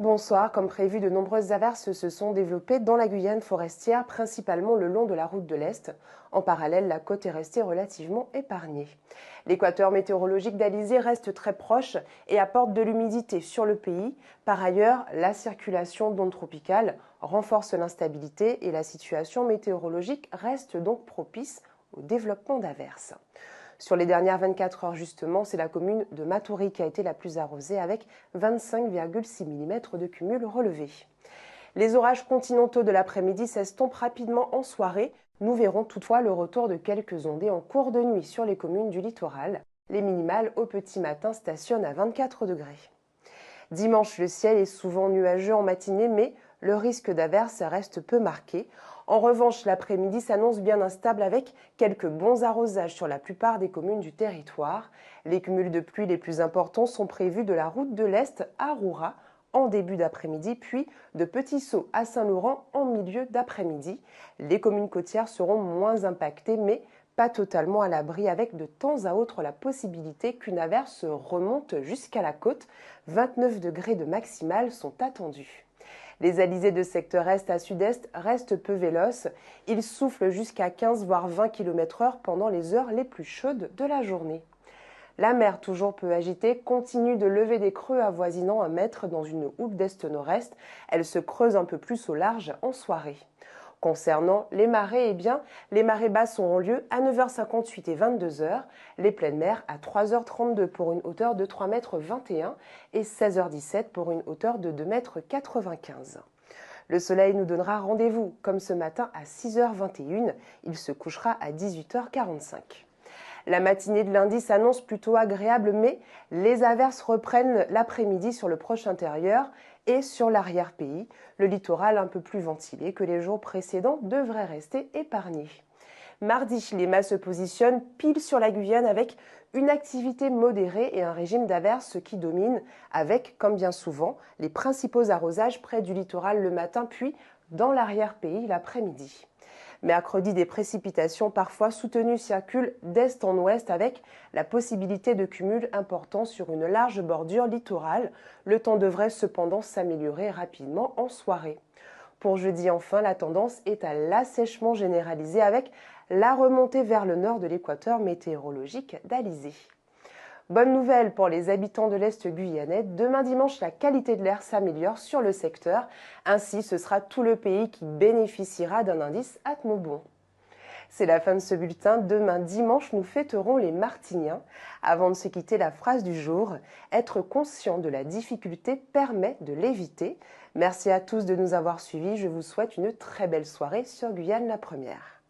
Bonsoir, comme prévu, de nombreuses averses se sont développées dans la Guyane forestière, principalement le long de la route de l'Est. En parallèle, la côte est restée relativement épargnée. L'équateur météorologique d'Alizé reste très proche et apporte de l'humidité sur le pays. Par ailleurs, la circulation d'ondes tropicales renforce l'instabilité et la situation météorologique reste donc propice au développement d'averses. Sur les dernières 24 heures justement, c'est la commune de Matoury qui a été la plus arrosée avec 25,6 mm de cumul relevé. Les orages continentaux de l'après-midi s'estompent rapidement en soirée. Nous verrons toutefois le retour de quelques ondées en cours de nuit sur les communes du littoral. Les minimales au petit matin stationnent à 24 degrés. Dimanche, le ciel est souvent nuageux en matinée, mais le risque d'averse reste peu marqué. En revanche, l'après-midi s'annonce bien instable avec quelques bons arrosages sur la plupart des communes du territoire. Les cumuls de pluie les plus importants sont prévus de la route de l'Est à Roura en début d'après-midi, puis de Petit-Saut à Saint-Laurent en milieu d'après-midi. Les communes côtières seront moins impactées, mais pas totalement à l'abri, avec de temps à autre la possibilité qu'une averse remonte jusqu'à la côte. 29 degrés de maximale sont attendus. Les alizés de secteur est à sud-est restent peu véloces. Ils soufflent jusqu'à 15 voire 20 km/h pendant les heures les plus chaudes de la journée. La mer, toujours peu agitée, continue de lever des creux avoisinant 1 mètre dans une houle d'est-nord-est. Elle se creuse un peu plus au large en soirée. Concernant les marées, les marées basses auront lieu à 9h58 et 22h, les pleines mers à 3h32 pour une hauteur de 3,21 m et 16h17 pour une hauteur de 2,95 m. Le soleil nous donnera rendez-vous, comme ce matin, à 6h21. Il se couchera à 18h45. La matinée de lundi s'annonce plutôt agréable, mais les averses reprennent l'après-midi sur le proche intérieur et sur l'arrière-pays. Le littoral un peu plus ventilé que les jours précédents devrait rester épargné. Mardi, les masses se positionnent pile sur la Guyane avec une activité modérée et un régime d'averses qui domine avec, comme bien souvent, les principaux arrosages près du littoral le matin puis dans l'arrière-pays l'après-midi. Mercredi, des précipitations parfois soutenues circulent d'est en ouest avec la possibilité de cumul important sur une large bordure littorale. Le temps devrait cependant s'améliorer rapidement en soirée. Pour jeudi enfin, la tendance est à l'assèchement généralisé avec la remontée vers le nord de l'équateur météorologique d'Alizé. Bonne nouvelle pour les habitants de l'Est guyanais, demain dimanche, la qualité de l'air s'améliore sur le secteur. Ainsi, ce sera tout le pays qui bénéficiera d'un indice atmobon. C'est la fin de ce bulletin. Demain dimanche, nous fêterons les Martiniens. Avant de se quitter, la phrase du jour: être conscient de la difficulté permet de l'éviter. Merci à tous de nous avoir suivis. Je vous souhaite une très belle soirée sur Guyane la Première.